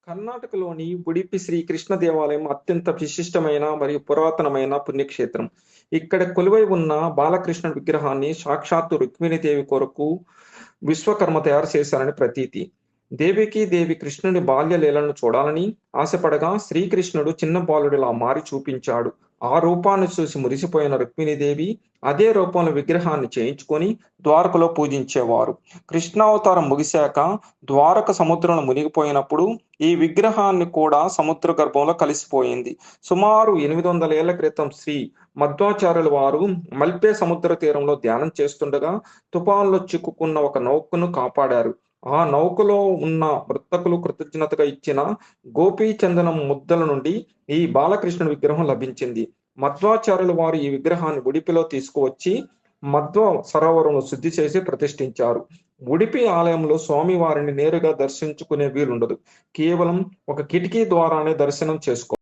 కర్ణాటకలోని ఉడిపి శ్రీ కృష్ణ దేవాలయం అత్యంత విశిష్టమైన మరియు పురాతనమైన పుణ్యక్షేత్రం. ఇక్కడ కొలువై ఉన్న బాలకృష్ణుడి విగ్రహాన్ని సాక్షాత్తు రుక్మిణీదేవి కొరకు విశ్వకర్మ తయారు చేశారని ప్రతీతి. దేవి కృష్ణుని బాల్య లీలలను చూడాలని ఆశపడగా శ్రీకృష్ణుడు చిన్న బాలుడిలా మారి చూపించాడు. ఆ రూపాన్ని చూసి మురిసిపోయిన రుక్మిణీదేవి అదే రూపంలో విగ్రహాన్ని చేయించుకొని ద్వారకలో పూజించేవారు. కృష్ణావతారం ముగిశాక ద్వారక సముద్రంలో మునిగిపోయినప్పుడు ఈ విగ్రహాన్ని కూడా సముద్ర గర్భంలో కలిసిపోయింది. సుమారు 800 ఏళ్ల క్రితం శ్రీ మధ్వాచార్యుల వారు మల్పే సముద్ర తీరంలో ధ్యానం చేస్తుండగా తుఫాన్లో చిక్కుకున్న ఒక నౌకను కాపాడారు. ఆ నౌకలో ఉన్న వర్తకులు కృతజ్ఞతగా ఇచ్చిన గోపీచందనం ముద్దల నుండి ఈ బాలకృష్ణుడి విగ్రహం లభించింది. మధ్వాచార్యుల వారు ఈ విగ్రహాన్ని ఉడిపిలో తీసుకువచ్చి మధ్వ సరోవరంలో శుద్ధి చేసి ప్రతిష్ఠించారు. ఉడిపి ఆలయంలో స్వామివారిని నేరుగా దర్శించుకునే వీలుండదు. కేవలం ఒక కిటికీ ద్వారానే దర్శనం చేసుకో